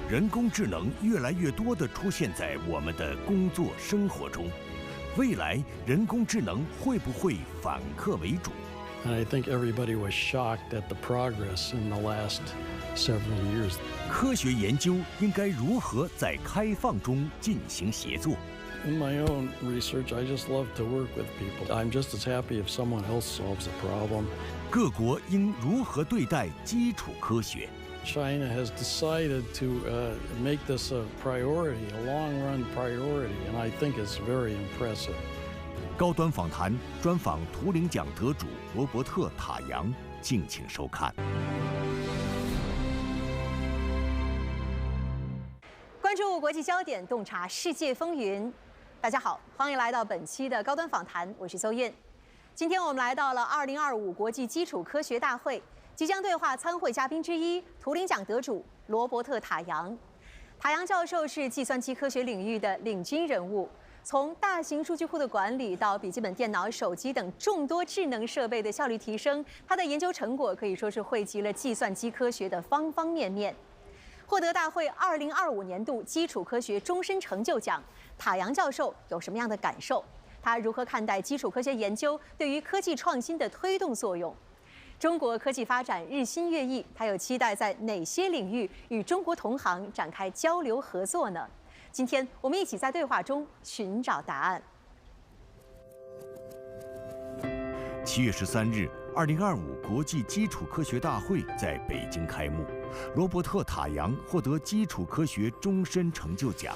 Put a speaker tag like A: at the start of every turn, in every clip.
A: 人工智能越来越多地出现在我们的工作生活中，未来人工智能会不会反客为主？
B: And I think everybody was shocked at the progress in the last several years.
A: 科学研究应该如何在开放中进行协作？
B: In my own research, I just love to work with people. I'm just as happy if someone else solves a problem.
A: 各国应如何对待基础科学？
B: China has decided to make this a priority, a long-run priority, and I think it's very impressive.
A: 高端访谈专访图灵奖得主罗伯特·塔扬，敬请收看。
C: 关注国际焦点，洞察世界风云。大家好，欢迎来到本期的高端访谈，我是邹燕。今天我们来到了2025国际基础科学大会，即将对话参会嘉宾之一，图灵奖得主罗伯特·塔扬。塔扬教授是计算机科学领域的领军人物。 从大型数据库的管理到笔记本电脑、手机等众多智能设备的效率提升，他的研究成果可以说是汇集了计算机科学的方方面面。获得大会2025年度基础科学终身成就奖，塔扬教授有什么样的感受？他如何看待基础科学研究对于科技创新的推动作用？中国科技发展日新月异，他有期待在哪些领域与中国同行展开交流合作呢？ 今天我们一起在对话中寻找答案。
A: 7月13日，2025国际基础科学大会在北京开幕。罗伯特·塔扬获得基础科学终身成就奖，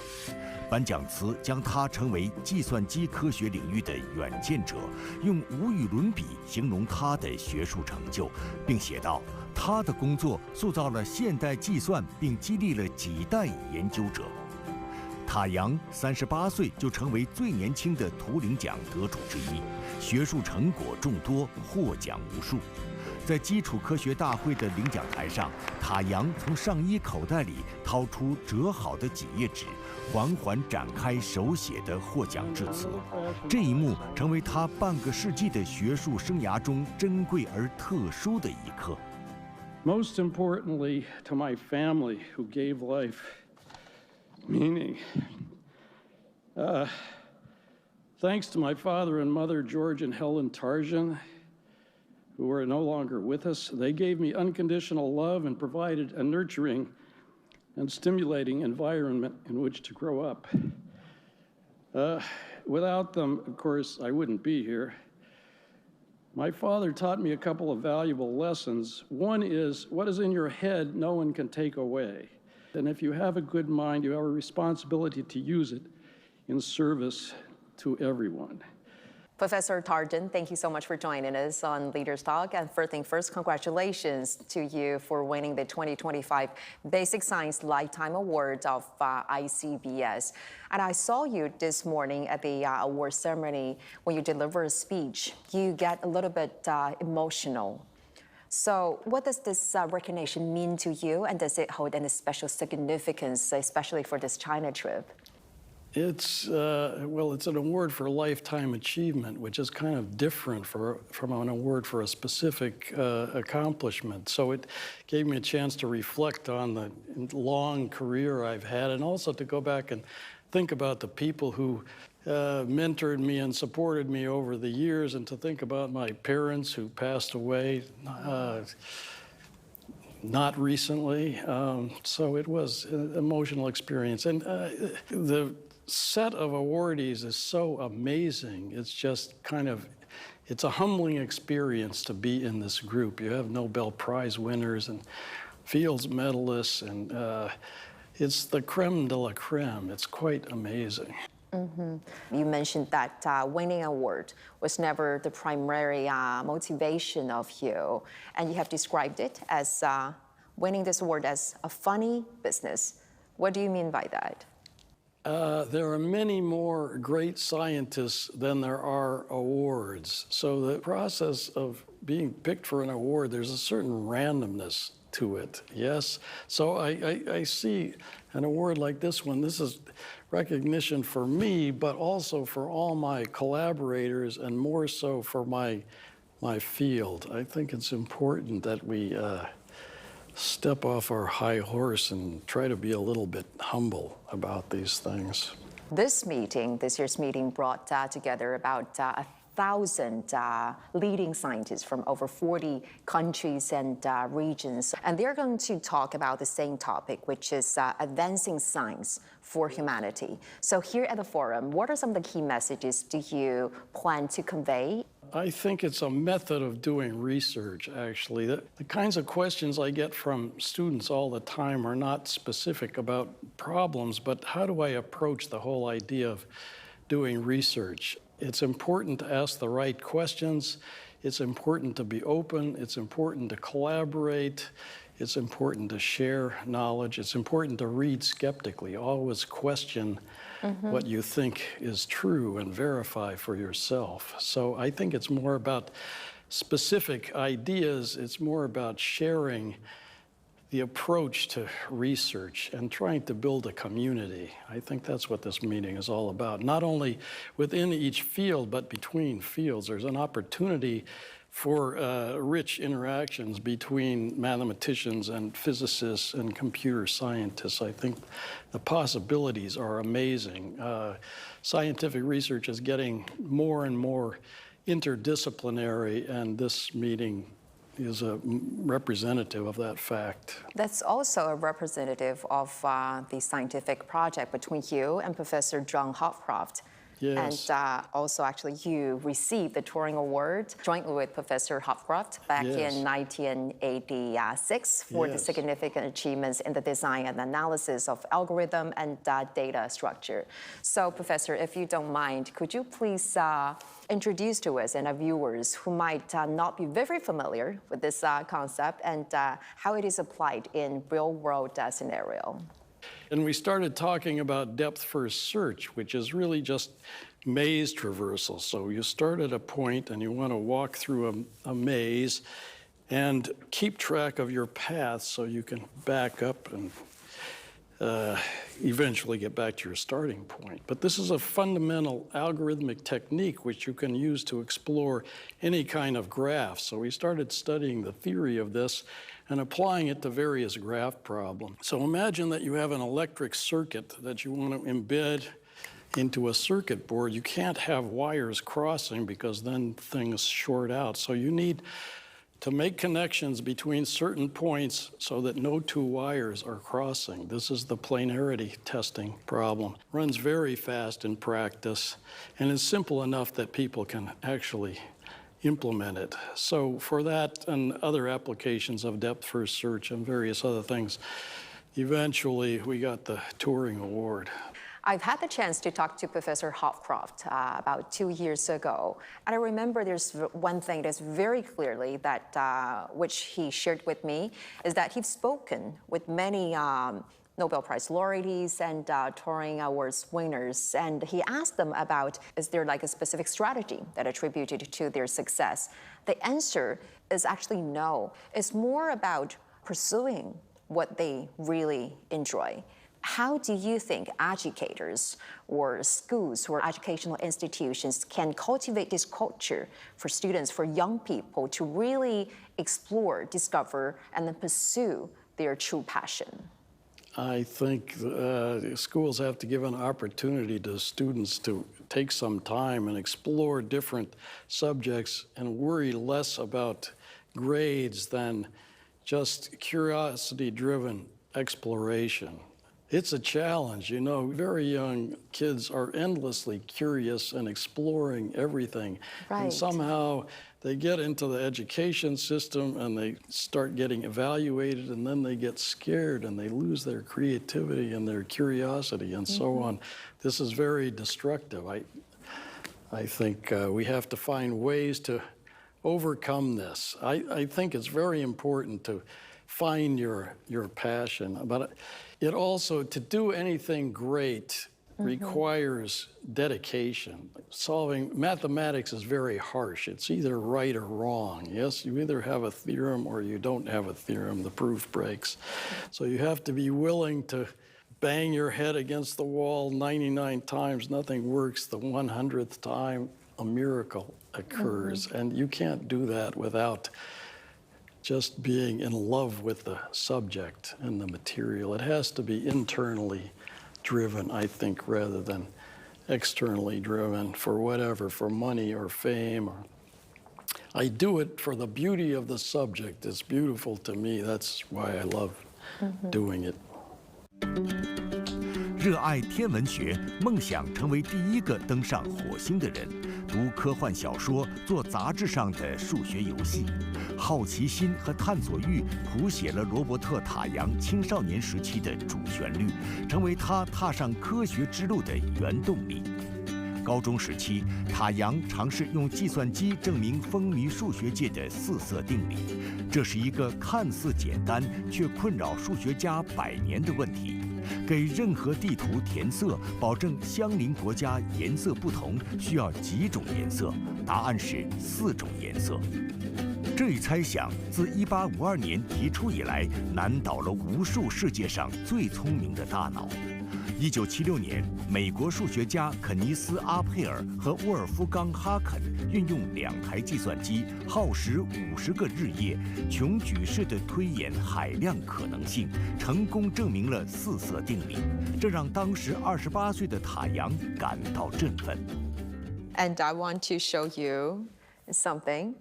A: 颁奖词将他称为计算机科学领域的远见者，用无与伦比形容他的学术成就，并写道：他的工作塑造了现代计算，并激励了几代研究者。 塔扬38岁就成为最年轻的图灵奖得主之一，学术成果众多，获奖无数。在基础科学大会的领奖台上，塔扬从上衣口袋里掏出折好的几页纸，缓缓展开手写的获奖致辞。这一幕成为他半个世纪的学术生涯中珍贵而特殊的一刻。
B: Most importantly, to my family who gave life meaning. Thanks to my father and mother, George and Helen Tarjan, who are no longer with us, they gave me unconditional love and provided a nurturing and stimulating environment in which to grow up. Without them, of course, I wouldn't be here. My father taught me a couple of valuable lessons. One is, what is in your head, no one can take away. And if you have a good mind, you have a responsibility to use it in service to everyone.
C: Professor Tarjan, thank you so much for joining us on Leaders Talk. And first thing first, congratulations to you for winning the 2025 Basic Science Lifetime Award of ICBS. And I saw you this morning at the award ceremony when you deliver a speech. You get a little bit emotional. So what does this recognition mean to you, and does it hold any special significance, especially for this China trip?
B: It's well, it's an award for lifetime achievement, which is kind of different from an award for a specific accomplishment. So it gave me a chance to reflect on the long career I've had, and also to go back and think about the people who mentored me and supported me over the years, and to think about my parents who passed away not recently. So it was an emotional experience. And the set of awardees is so amazing. It's just kind of, it's a humbling experience to be in this group. You have Nobel Prize winners and Fields medalists, and it's the creme de la creme. It's quite amazing.
C: Mm-hmm. You mentioned that winning an award was never the primary motivation of you, and you have described it as winning this award as a funny business. What do you mean by that?
B: There are many more great scientists than there are awards. So the process of being picked for an award, there's a certain randomness to it, yes? So I see an award like this one. This is recognition for me, but also for all my collaborators, and more so for my field. I think it's important that we step off our high horse and try to be a little bit humble about these things.
D: This year's meeting, brought together about 1,000 leading scientists from over 40 countries and regions. And they're going to talk about the same topic, which is advancing science for humanity. So here at the forum, what are some of the key messages do you plan to convey?
B: I think it's a method of doing research, actually. The kinds of questions I get from students all the time are not specific about problems, but how do I approach the whole idea of doing research? It's important to ask the right questions. It's important to be open. It's important to collaborate. It's important to share knowledge. It's important to read skeptically. Always question what you think is true and verify for yourself. So I think it's more about specific ideas. It's more about sharing the approach to research and trying to build a community. I think that's what this meeting is all about. Not only within each field, but between fields. There's an opportunity for rich interactions between mathematicians and physicists and computer scientists. I think the possibilities are amazing. Scientific research is getting more and more interdisciplinary, and this meeting is a representative of that fact.
D: That's also a representative of the scientific project between you and Professor John Hopcroft.
B: Yes.
D: And also, actually, you received the Turing Award jointly with Professor Hopcroft back in 1986 for the significant achievements in the design and analysis of algorithm and data structure. So, Professor, if you don't mind, could you please introduce to us and our viewers who might not be very familiar with this concept and how it is applied in real-world scenario?
B: And we started talking about depth-first search, which is really just maze traversal. So you start at a point and you want to walk through a maze and keep track of your path so you can back up and eventually get back to your starting point. But this is a fundamental algorithmic technique which you can use to explore any kind of graph. So we started studying the theory of this and applying it to various graph problems. So imagine that you have an electric circuit that you want to embed into a circuit board. You can't have wires crossing because then things short out. So you need to make connections between certain points so that no two wires are crossing. This is the planarity testing problem. Runs very fast in practice and is simple enough that people can actually implement it. So for that and other applications of depth-first search and various other things, eventually we got the Turing Award.
D: I've had the chance to talk to Professor Hopcroft about 2 years ago, and I remember there's one thing that's very clearly that which he shared with me is that he's spoken with many Nobel Prize laureates and Turing Awards winners, and he asked them about, is there like a specific strategy that attributed to their success? The answer is actually no. It's more about pursuing what they really enjoy. How do you think educators or schools or educational institutions can cultivate this culture for students, for young people to really explore, discover, and then pursue their true passion?
B: I think schools have to give an opportunity to students to take some time and explore different subjects and worry less about grades than just curiosity-driven exploration. It's a challenge, you know. Very young kids are endlessly curious and exploring everything.
D: Right.
B: And somehow they get into the education system and they start getting evaluated, and then they get scared and they lose their creativity and their curiosity and so on. This is very destructive. I think we have to find ways to overcome this. I think it's very important to find your passion, but it also, to do anything great requires dedication. Solving mathematics is very harsh. It's either right or wrong. Yes, you either have a theorem or you don't have a theorem. The proof breaks. So you have to be willing to bang your head against the wall 99 times, nothing works. The 100th time, a miracle occurs. And you can't do that without just being in love with the subject and the material. It has to be internally driven, I think, rather than externally driven for whatever, for money or fame. I do it for the beauty of the subject. It's beautiful to me. That's why I love doing it.
A: 热爱天文学，梦想成为第一个登上火星的人，读科幻小说，做杂志上的数学游戏，好奇心和探索欲谱写了罗伯特·塔扬青少年时期的主旋律，成为他踏上科学之路的原动力。高中时期，塔扬尝试用计算机证明风靡数学界的四色定理，这是一个看似简单却困扰数学家100年的问题。给任何地图填色，保证相邻国家颜色不同，需要几种颜色？答案是4种颜色。这一猜想自1852年提出以来，难倒了无数世界上最聪明的大脑。1976年，美国数学家肯尼斯·阿佩尔和沃尔夫冈·哈肯运用2台计算机，耗时50个日夜，穷举式地推演海量可能性，成功证明了4色定理。这让当时28岁的塔扬感到振奋。
D: And I want to show you something.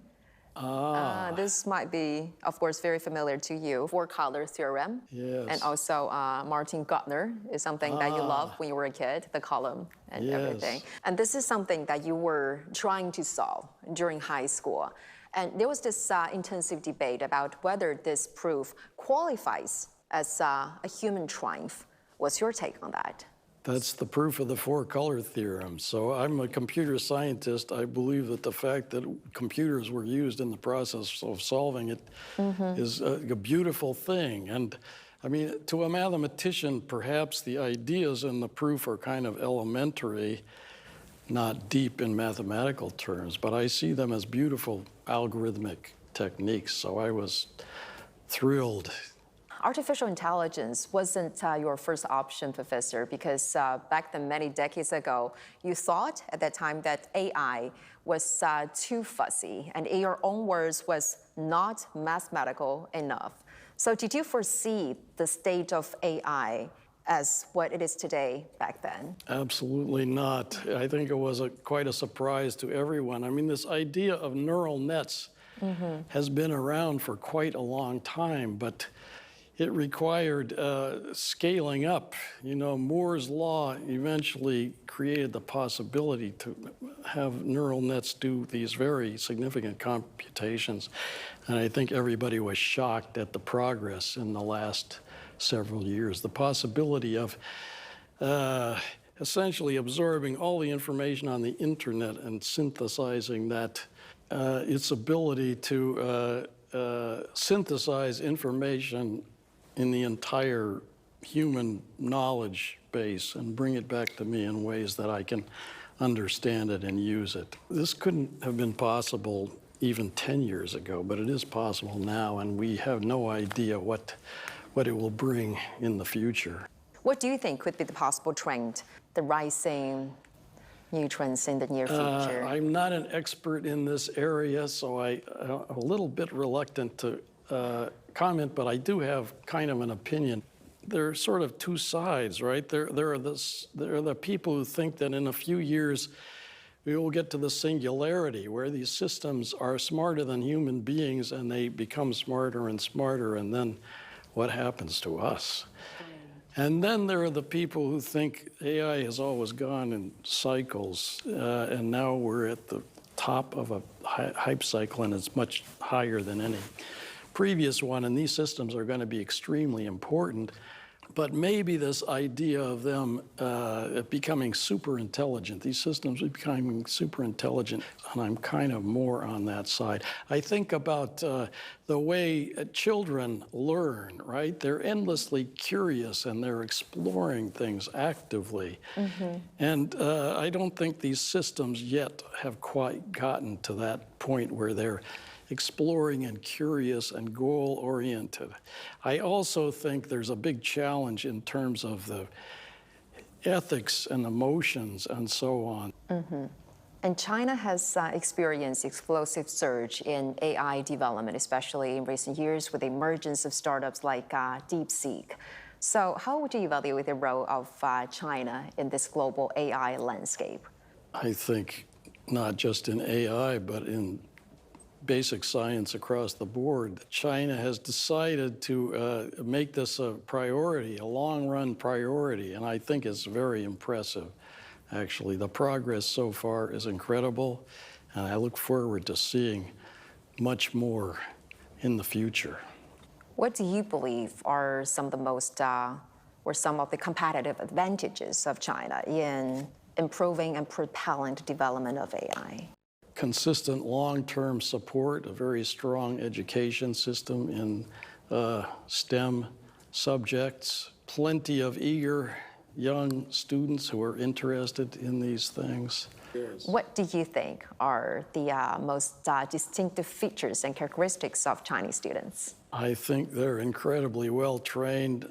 D: This might be, of course, very familiar to you. Four-color theorem.
B: Yes.
D: And also Martin Gardner is something that you loved when you were a kid, the column and everything. And this is something that you were trying to solve during high school. And there was this intensive debate about whether this proof qualifies as a human triumph. What's your take on that?
B: That's the proof of the four-color theorem. So I'm a computer scientist. I believe that the fact that computers were used in the process of solving it is a beautiful thing. And I mean, to a mathematician, perhaps the ideas in the proof are kind of elementary, not deep in mathematical terms, but I see them as beautiful algorithmic techniques. So I was thrilled.
D: Artificial intelligence wasn't your first option, Professor, because back then, many decades ago, you thought at that time that AI was too fuzzy and, in your own words, was not mathematical enough. So did you foresee the state of AI as what it is today back then?
B: Absolutely not. I think it was quite a surprise to everyone. I mean, this idea of neural nets has been around for quite a long time, but it required scaling up. You know, Moore's law eventually created the possibility to have neural nets do these very significant computations. And I think everybody was shocked at the progress in the last several years. The possibility of essentially absorbing all the information on the internet and synthesizing that, its ability to synthesize information in the entire human knowledge base and bring it back to me in ways that I can understand it and use it. This couldn't have been possible even 10 years ago, but it is possible now, and we have no idea what it will bring in the future.
D: What do you think could be the possible trend, the rising new trends in the near future?
B: I'm not an expert in this area, so I'm a little bit reluctant to comment, but I do have kind of an opinion. There are sort of two sides, right? There are the people who think that in a few years we will get to the singularity where these systems are smarter than human beings and they become smarter and smarter, and then what happens to us? And then there are the people who think AI has always gone in cycles, and now we're at the top of a hype cycle, and it's much higher than any previous one, and these systems are going to be extremely important. But maybe this idea of them becoming super intelligent, these systems are becoming super intelligent, and I'm kind of more on that side. I think about the way children learn, right? They're endlessly curious and they're exploring things actively. And I don't think these systems yet have quite gotten to that point where they're exploring and curious and goal-oriented. I also think there's a big challenge in terms of the ethics and emotions and so on.
D: And China has experienced explosive surge in AI development, especially in recent years with the emergence of startups like DeepSeek. So how would you evaluate the role of China in this global AI landscape?
B: I think not just in AI, but in basic science across the board, China has decided to make this a priority, a long-run priority, and I think it's very impressive. Actually, the progress so far is incredible, and I look forward to seeing much more in the future.
D: What do you believe are some of the most, or some of the competitive advantages of China in improving and propelling the development of AI?
B: Consistent long-term support, a very strong education system in STEM subjects, plenty of eager young students who are interested in these things.
D: What do you think are the most distinctive features and characteristics of Chinese students?
B: I think they're incredibly well trained,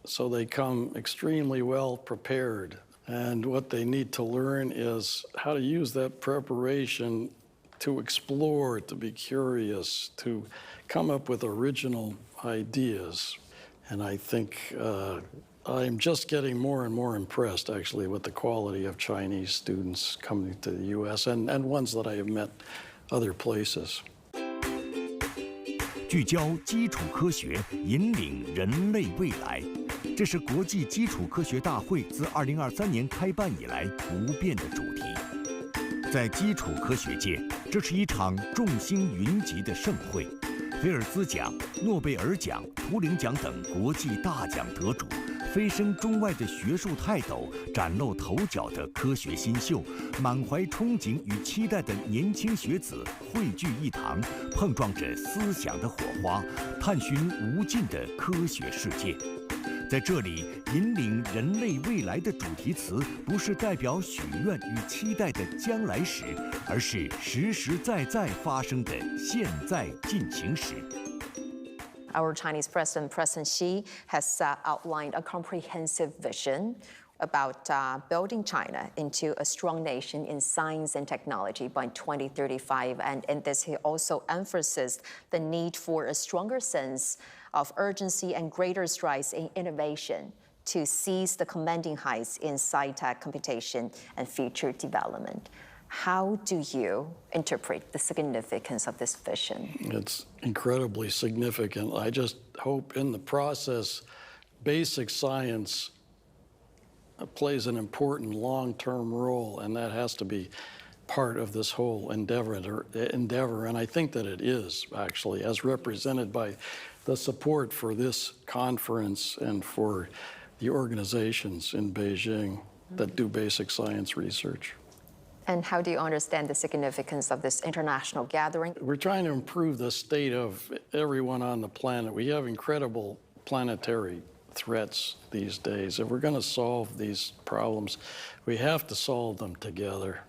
B: so they come extremely well prepared. And what they need to learn is how to use that preparation to explore, to be curious, to come up with original ideas. And I think I'm just getting more and more impressed, actually, with the quality of Chinese students coming to the U.S. and ones that I have met other places.
A: 聚焦基础科学，引领人类未来。这是国际基础科学大会自2023年开办以来不变的主题。在基础科学界，这是一场众星云集的盛会。菲尔兹奖、诺贝尔奖、图灵奖等国际大奖得主，飞升中外的学术泰斗，崭露头角的科学新秀，满怀憧憬与期待的年轻学子汇聚一堂，碰撞着思想的火花，探寻无尽的科学世界。在这里，引领人类未来的主题词不是代表许愿与期待的将来时，而是实实在在发生的现在进行时。
D: Our Chinese President Xi has outlined a comprehensive vision about building China into a strong nation in science and technology by 2035. And in this, he also emphasized the need for a stronger sense of urgency and greater strides in innovation to seize the commanding heights in sci-tech computation and future development. How do you interpret the significance of this vision?
B: It's incredibly significant. I just hope in the process, basic science plays an important long-term role, and that has to be part of this whole endeavor. And I think that it is, actually, as represented by the support for this conference and for the organizations in Beijing that do basic science research.
D: And how do you understand the significance of this international gathering?
B: We're trying to improve the state of everyone on the planet. We have incredible planetary threats these days. If we're going to solve these problems, we have to solve them together.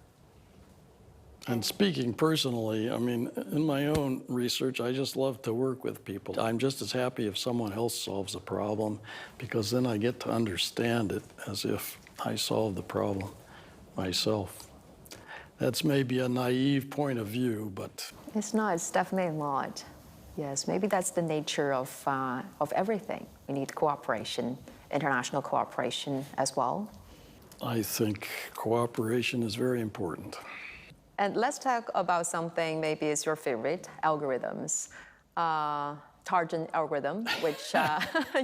B: And speaking personally, I mean, in my own research, I just love to work with people. I'm just as happy if someone else solves a problem, because then I get to understand it as if I solved the problem myself. That's maybe a naive point of view, but...
D: It's not, it's definitely not. Yes, maybe that's the nature of everything. We need cooperation, international cooperation as well.
B: I think cooperation is very important.
D: And let's talk about something maybe is your favorite, algorithms. Targent algorithm, which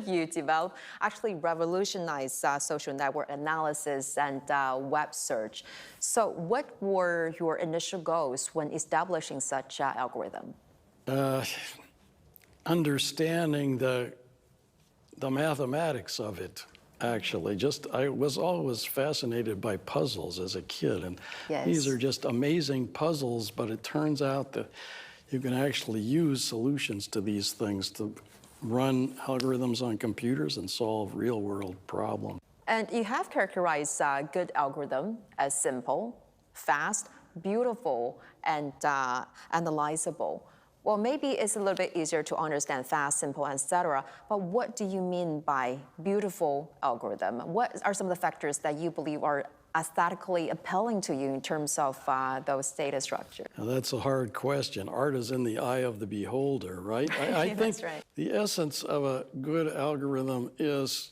D: you developed, actually revolutionized social network analysis and web search. So what were your initial goals when establishing such algorithm?
B: Understanding the mathematics of it, actually. I was always fascinated by puzzles as a kid, and
D: yes.
B: These are just amazing puzzles, but it turns out that you can actually use solutions to these things to run algorithms on computers and solve real-world problems.
D: And you have characterized good algorithm as simple, fast, beautiful, and analyzable. Well, maybe it's a little bit easier to understand fast, simple, etc. But what do you mean by beautiful algorithm? What are some of the factors that you believe are aesthetically appealing to you in terms of those data structures?
B: Now, that's a hard question. Art is in the eye of the beholder, right? I think
D: That's right.
B: the essence of a good algorithm is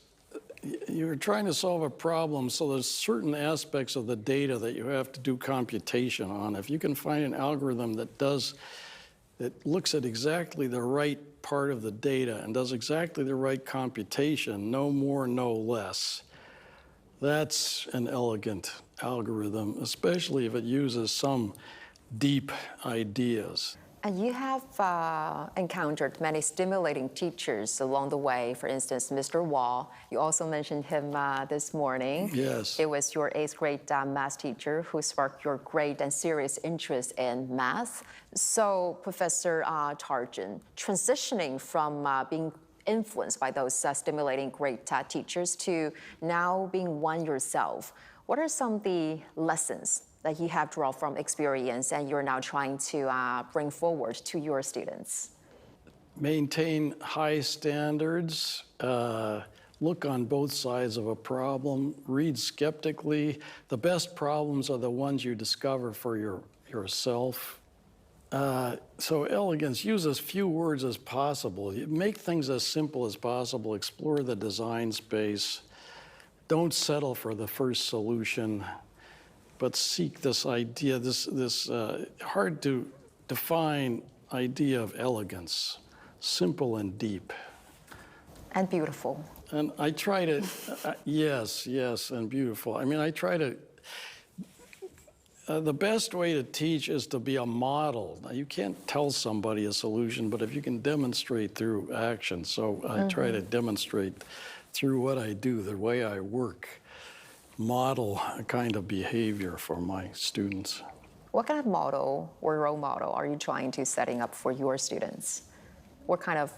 B: you're trying to solve a problem, so there's certain aspects of the data that you have to do computation on. If you can find an algorithm that looks at exactly the right part of the data and does exactly the right computation, no more, no less, that's an elegant algorithm, especially if it uses some deep ideas.
D: And you have encountered many stimulating teachers along the way. For instance, Mr. Wall, you also mentioned him this morning.
B: Yes.
D: It was your 8th grade math teacher who sparked your great and serious interest in math. So, Professor Tarjan, transitioning from being influenced by those stimulating great teachers to now being one yourself, what are some of the lessons that you have drawn from experience and you're now trying to bring forward to your students?
B: Maintain high standards, look on both sides of a problem, read skeptically. The best problems are the ones you discover for yourself. So elegance, use as few words as possible. Make things as simple as possible. Explore the design space. Don't settle for the first solution, but seek this idea, this hard to define idea of elegance, simple and deep.
D: And beautiful.
B: And I try to, yes, and beautiful. I mean, I try to, the best way to teach is to be a model. Now, you can't tell somebody a solution, but if you can demonstrate through action. So I try to demonstrate through what I do, the way I work, model a kind of behavior for my students.
D: What kind of model or role model are you trying to setting up for your students? What kind of,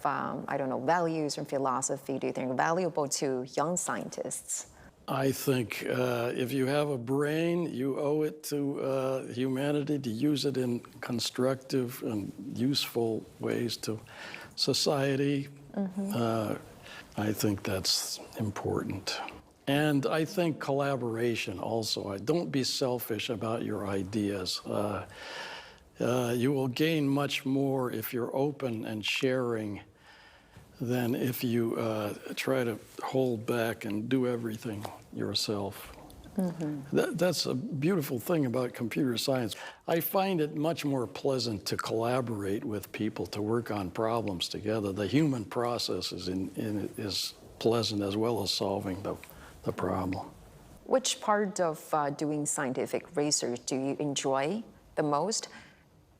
D: values and philosophy do you think are valuable to young scientists?
B: I think if you have a brain, you owe it to humanity to use it in constructive and useful ways to society. I think that's important. And I think collaboration also. Don't be selfish about your ideas. You will gain much more if you're open and sharing than if you try to hold back and do everything yourself. That's a beautiful thing about computer science. I find it much more pleasant to collaborate with people, to work on problems together. The human process is pleasant as well as solving the problem.
D: Which part of doing scientific research do you enjoy the most?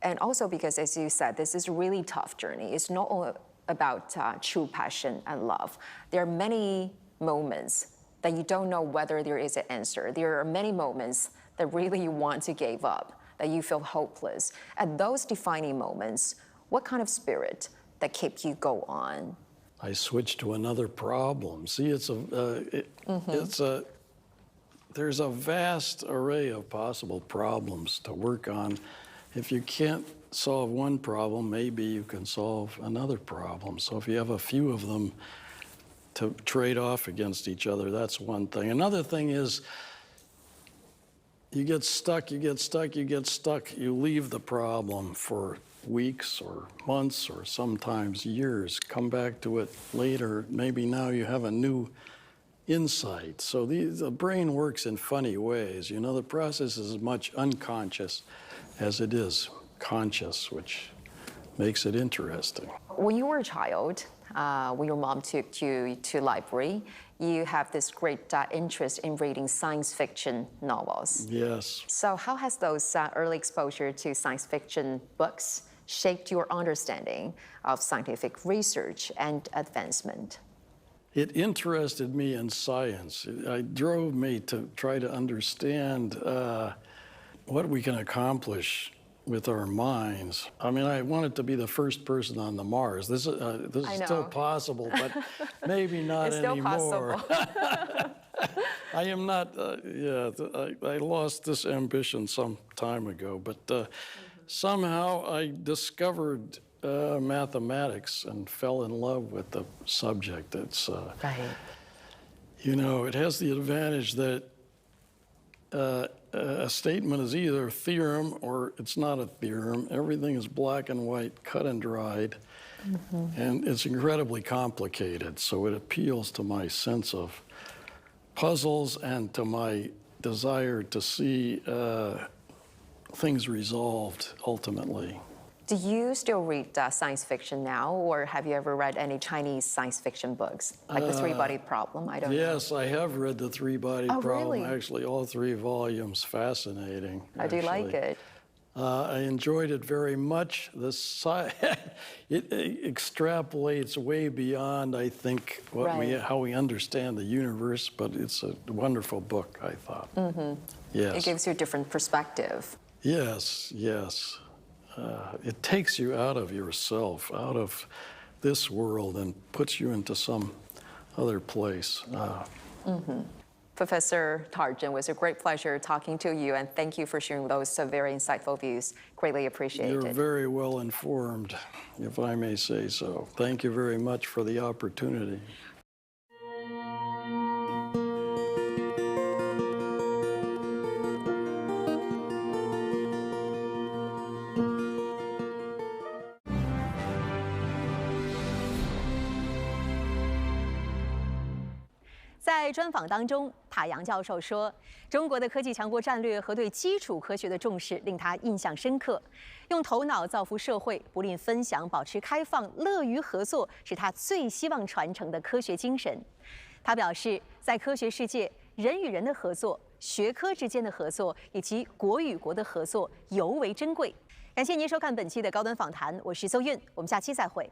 D: And also because, as you said, this is a really tough journey. It's not only about true passion and love. There are many moments that you don't know whether there is an answer. There are many moments that really you want to give up, that you feel hopeless. At those defining moments, what kind of spirit that keeps you go on?
B: I switched to another problem. See, there's a vast array of possible problems to work on. If you can't solve one problem, maybe you can solve another problem. So if you have a few of them to trade off against each other, that's one thing. Another thing is you get stuck. You leave the problem for weeks or months or sometimes years. Come back to it later. Maybe now you have a new insight. So the brain works in funny ways. You know, the process is as much unconscious as it is conscious, which makes it interesting.
D: When you were a child, when your mom took you to library, you have this great interest in reading science fiction novels.
B: Yes.
D: So how has those early exposure to science fiction books shaped your understanding of scientific research and advancement?
B: It interested me in science. It drove me to try to understand what we can accomplish with our minds. I mean, I wanted to be the first person on the Mars. This is still possible, but maybe not
D: it's
B: anymore.
D: Still possible.
B: I am not, I lost this ambition some time ago, but somehow I discovered mathematics and fell in love with the subject. It's,
D: right.
B: You know, it has the advantage that a statement is either a theorem or it's not a theorem. Everything is black and white, cut and dried, and it's incredibly complicated. So it appeals to my sense of puzzles and to my desire to see things resolved ultimately.
D: Do you still read science fiction now, or have you ever read any Chinese science fiction books, like The Three-Bodied Problem? I don't know.
B: Yes, I have read The Three-Bodied Problem.
D: Really?
B: Actually, all 3 volumes, fascinating.
D: I do like it.
B: I enjoyed it very much. It extrapolates way beyond, I think, how we understand the universe, but it's a wonderful book, I thought. Yes.
D: It gives you a different perspective.
B: Yes, yes. It takes you out of yourself, out of this world, and puts you into some other place.
D: Professor Tarjan, it was a great pleasure talking to you, and thank you for sharing those very insightful views. Greatly appreciated.
B: You're very well informed, if I may say so. Thank you very much for the opportunity.
C: 在专访当中，塔扬教授说，中国的科技强国战略和对基础科学的重视令他印象深刻。用头脑造福社会，不吝分享，保持开放，乐于合作，是他最希望传承的科学精神。他表示，在科学世界，人与人的合作、学科之间的合作以及国与国的合作尤为珍贵。感谢您收看本期的高端访谈，我是邹韵，我们下期再会。